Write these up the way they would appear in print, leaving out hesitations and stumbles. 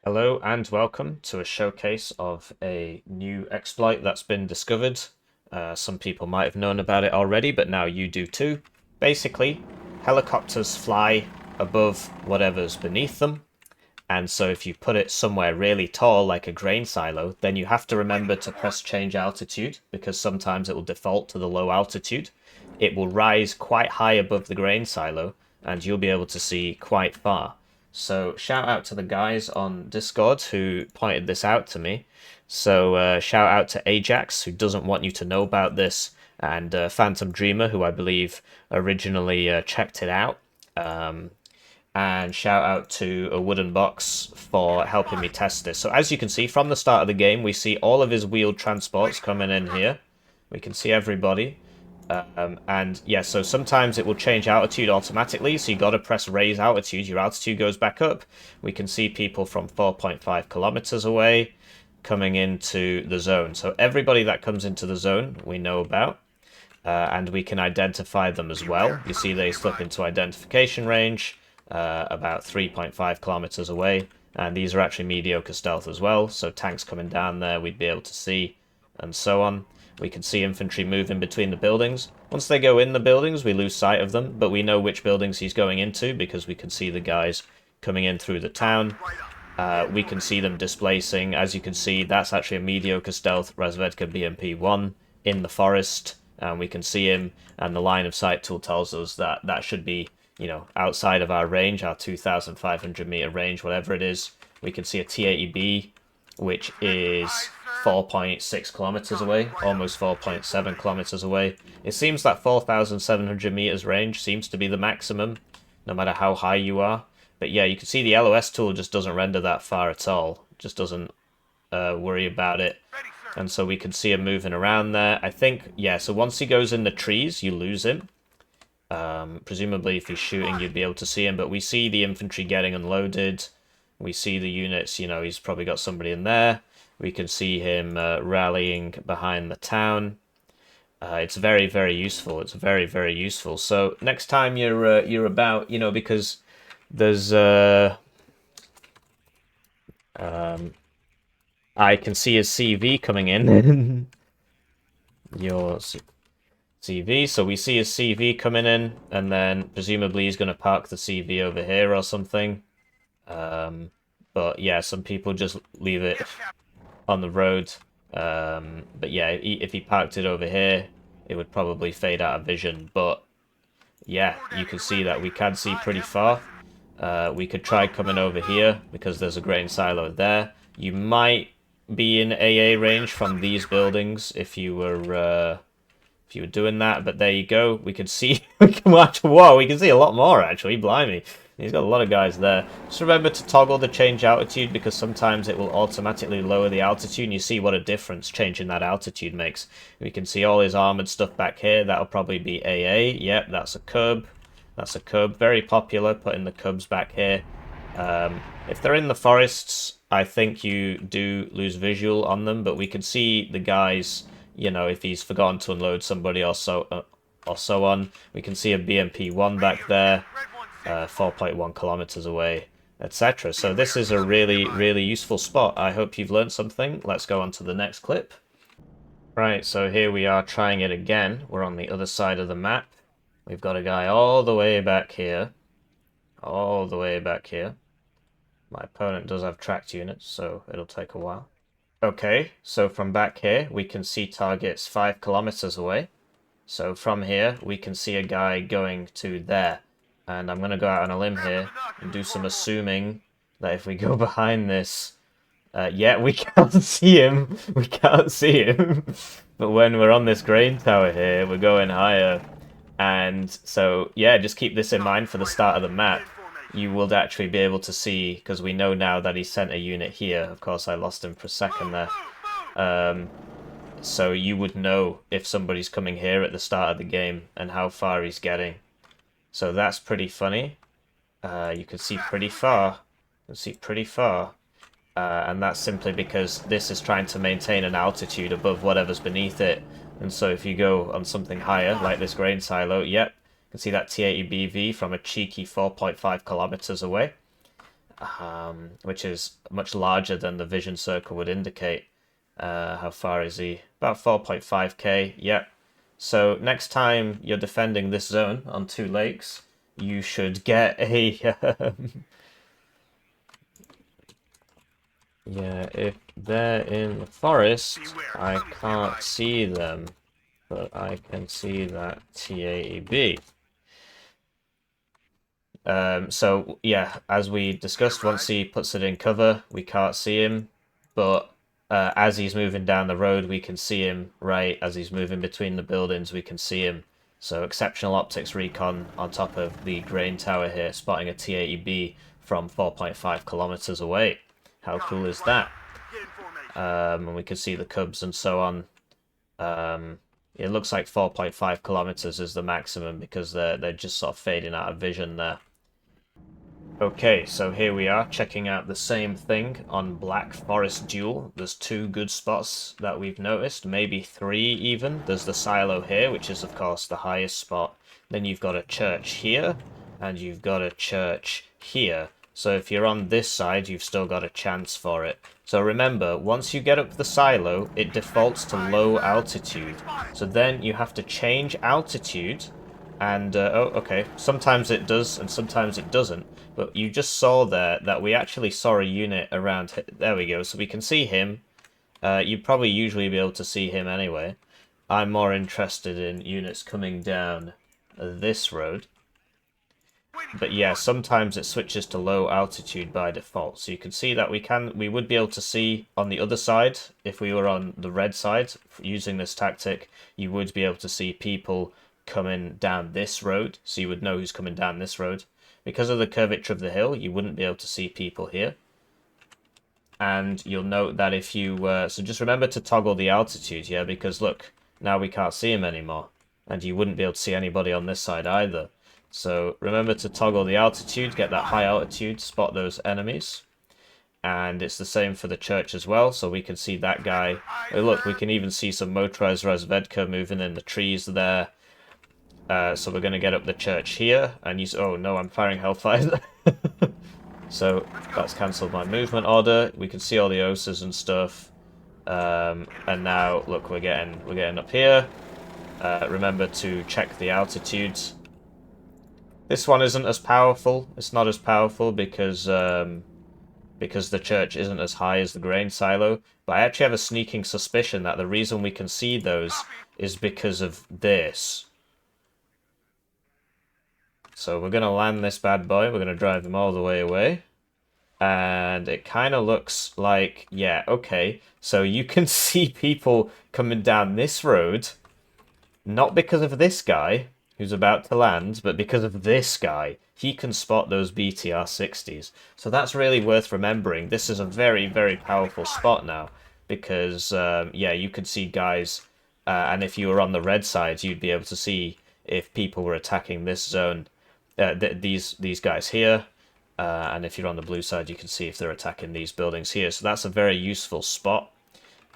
Hello and welcome to a showcase of a new exploit that's been discovered. Some people might have known about it already, but now you do too. Basically, helicopters fly above whatever's beneath them, and so if you put it somewhere really tall, like a grain silo, then you have to remember to press change altitude, because sometimes it will default to the low altitude. It will rise quite high above the grain silo, and you'll be able to see quite far. So shout out to the guys on Discord who pointed this out to me. So shout out to Ajax, who doesn't want you to know about this, and Phantom Dreamer, who I believe originally checked it out. And shout out to a wooden box for helping me test this. So as you can see from the start of the game, we see all of his wheeled transports coming in here. We can see everybody. And yeah, so sometimes it will change altitude automatically, so you got to press raise altitude. Your altitude goes back up. We can see people from 4.5 kilometers away coming into the zone. So everybody that comes into the zone we know about, and we can identify them as well. You see they slip into identification range about 3.5 kilometers away, and these are actually mediocre stealth as well, so tanks coming down there we'd be able to see, and so on. We can see infantry moving between the buildings. Once they go in the buildings, we lose sight of them, but we know which buildings he's going into because we can see the guys coming in through the town. We can see them displacing. As you can see, that's actually a mediocre stealth Razvedka BMP-1 in the forest, and we can see him, and the line of sight tool tells us that that should be, you know, outside of our range, our 2,500 meter range, whatever it is. We can see a T-80B, which is 4.6 kilometers away, almost 4.7 kilometers away. It seems that 4,700 meters range seems to be the maximum, no matter how high you are. But yeah, you can see the LOS tool just doesn't render that far at all. It just doesn't worry about it. And so we can see him moving around there. I think, yeah, so once he goes in the trees, you lose him. Presumably if he's shooting, you'd be able to see him. But we see the infantry getting unloaded. We see the units, you know, he's probably got somebody in there. We can see him rallying behind the town. It's very, very useful. It's very, very useful. So next time you're about, you know, because there's I can see his CV coming in. Your CV. So we see his CV coming in, and then presumably he's going to park the CV over here or something. But yeah, some people just leave it on the road. But yeah, if he parked it over here, it would probably fade out of vision. But yeah, you can see that we can see pretty far. We could try coming over here because there's a grain silo there. You might be in AA range from these buildings if you were doing that, but there you go. We can see we can watch. Whoa, we can see a lot more actually. Blimey, he's got a lot of guys there. Just remember to toggle the change altitude because sometimes it will automatically lower the altitude, and you see what a difference changing that altitude makes. We can see all his armored stuff back here. That'll probably be AA. Yep, that's a cub. That's a cub. Very popular. Putting the cubs back here. If they're in the forests, I think you do lose visual on them, but we can see the guys, you know, if he's forgotten to unload somebody or so on. We can see a BMP-1 back there, 4.1 kilometers away, etc. So this is a really, really useful spot. I hope you've learned something. Let's go on to the next clip. Right, so here we are trying it again. We're on the other side of the map. We've got a guy all the way back here. All the way back here. My opponent does have tracked units, so it'll take a while. Okay, so from back here, we can see targets 5 kilometers away. So from here, we can see a guy going to there. And I'm going to go out on a limb here and do some assuming that if we go behind this... yeah, we can't see him. We can't see him. But when we're on this grain tower here, we're going higher. And so, yeah, just keep this in mind for the start of the map. You will actually be able to see, because we know now that he sent a unit here. Of course, I lost him for a second there. So you would know if somebody's coming here at the start of the game and how far he's getting. So that's pretty funny. You can see pretty far. You can see pretty far. And that's simply because this is trying to maintain an altitude above whatever's beneath it. And so if you go on something higher, like this grain silo, yep, you can see that T-80BV from a cheeky 4.5 kilometers away. which is much larger than the vision circle would indicate. How far is he? About 4.5k. Yep. So next time you're defending this zone on 2 lakes, you should get a... yeah, if they're in the forest, I can't see them, but I can see that TAEB. So yeah, as we discussed, once he puts it in cover, we can't see him, but as he's moving down the road, we can see him, right? As he's moving between the buildings, we can see him. So exceptional optics recon on top of the grain tower here, spotting a T-80B from 4.5 kilometers away. How cool is that? And we can see the cubs and so on. It looks like 4.5 kilometers is the maximum because they're just sort of fading out of vision there. Okay, so here we are checking out the same thing on Black Forest Duel. There's 2 good spots that we've noticed, maybe 3 even. There's the silo here, which is of course the highest spot. Then you've got a church here, and you've got a church here. So if you're on this side, you've still got a chance for it. So remember, once you get up the silo, it defaults to low altitude. So then you have to change altitude. And, oh, okay, sometimes it does and sometimes it doesn't. But you just saw there that we actually saw a unit around... There we go, so we can see him. You'd probably usually be able to see him anyway. I'm more interested in units coming down this road. But yeah, sometimes it switches to low altitude by default. So you can see that we would be able to see on the other side, if we were on the red side using this tactic, you would be able to see people coming down this road. So you would know who's coming down this road. Because of the curvature of the hill, you wouldn't be able to see people here. And you'll note that if you... so just remember to toggle the altitude, yeah? Because look, now we can't see him anymore. And you wouldn't be able to see anybody on this side either. So remember to toggle the altitude, get that high altitude, spot those enemies. And it's the same for the church as well, so we can see that guy. Oh, look, we can even see some motorized Razvedka moving in the trees there. So we're going to get up the church here, and use... Oh no, I'm firing hellfire. So that's cancelled my movement order. We can see all the OSAs and stuff. And now, look, we're getting up here. Remember to check the altitudes. This one isn't as powerful. It's not as powerful because the church isn't as high as the grain silo. But I actually have a sneaking suspicion that the reason we can see those is because of this. So we're going to land this bad boy. We're going to drive him all the way away. And it kind of looks like, yeah, okay. So you can see people coming down this road. Not because of this guy who's about to land, but because of this guy. He can spot those BTR-60s. So that's really worth remembering. This is a very, very powerful spot now. Because, yeah, you could see guys... and if you were on the red side, you'd be able to see if people were attacking this zone. These guys here, and if you're on the blue side, you can see if they're attacking these buildings here. So that's a very useful spot,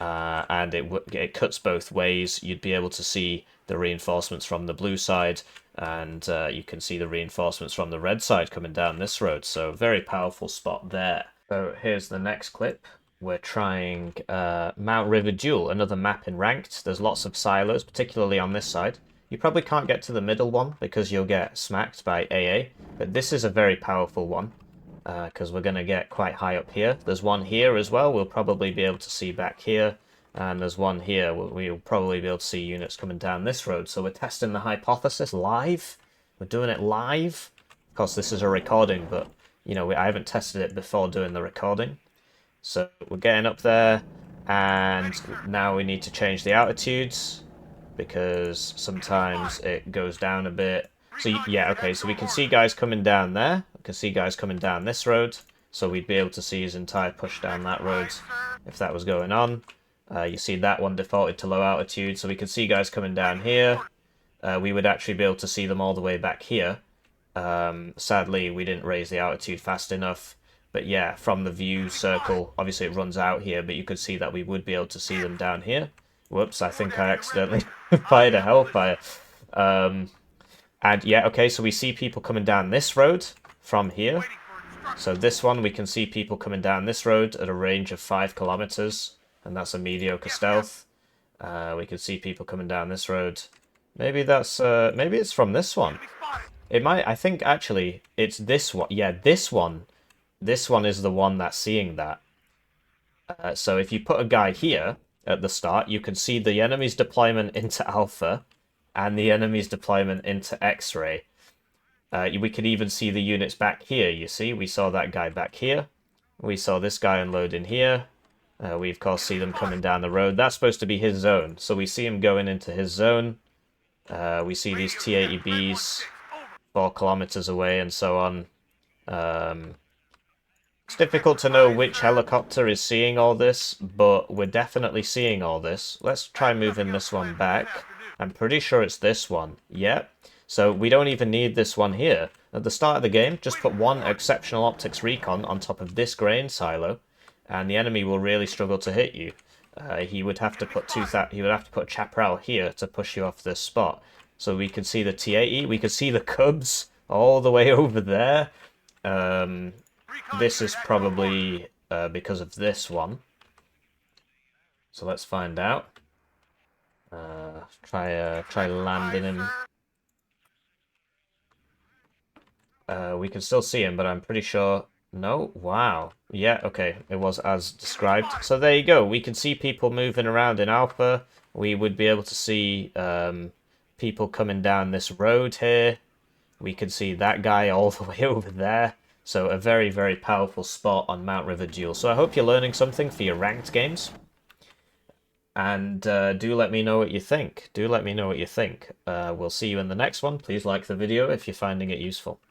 and it cuts both ways. You'd be able to see the reinforcements from the blue side, and you can see the reinforcements from the red side coming down this road. So very powerful spot there. So here's the next clip. We're trying Mount River Duel, another map in ranked. There's lots of silos, particularly on this side. You probably can't get to the middle one because you'll get smacked by AA, but this is a very powerful one because we're going to get quite high up here. There's one here as well we'll probably be able to see back here, and there's one here we'll probably be able to see units coming down this road. So we're testing the hypothesis live. We're doing it live. Of course, this is a recording, but you know, I haven't tested it before doing the recording. So we're getting up there, and now we need to change the altitudes, because sometimes it goes down a bit. So yeah, okay, so we can see guys coming down there. We can see guys coming down this road. So we'd be able to see his entire push down that road if that was going on. You see that one defaulted to low altitude. So we can see guys coming down here. We would actually be able to see them all the way back here. Sadly, we didn't raise the altitude fast enough. But yeah, from the view circle, obviously it runs out here, but you could see that we would be able to see them down here. Whoops, I think I accidentally fired a hellfire. And yeah, okay, so we see people coming down this road from here. So this one, we can see people coming down this road at a range of 5 kilometers, and that's a mediocre stealth. We can see people coming down this road. Maybe that's maybe it's from this one. It might. I think actually it's this one. Yeah, this one. This one is the one that's seeing that. So if you put a guy here at the start, you can see the enemy's deployment into Alpha and the enemy's deployment into X-Ray. We could even see the units back here, you see? We saw that guy back here. We saw this guy unload in here. We, of course, see them coming down the road. That's supposed to be his zone. So we see him going into his zone. We see these T-80Bs 4 kilometers away and so on. It's difficult to know which helicopter is seeing all this, but we're definitely seeing all this. Let's try moving this one back. I'm pretty sure it's this one. Yep. So we don't even need this one here. At the start of the game, just put one exceptional optics recon on top of this grain silo, and the enemy will really struggle to hit you. He would have to put a chaparral here to push you off this spot. So we can see the T-80, we can see the Cubs all the way over there. This is probably because of this one. So let's find out. Try landing him. We can still see him, but I'm pretty sure... No? Wow. Yeah, okay. It was as described. So there you go. We can see people moving around in Alpha. We would be able to see people coming down this road here. We can see that guy all the way over there. So a very, very powerful spot on Mount River Duel. So I hope you're learning something for your ranked games. And do let me know what you think. Do let me know what you think. We'll see you in the next one. Please like the video if you're finding it useful.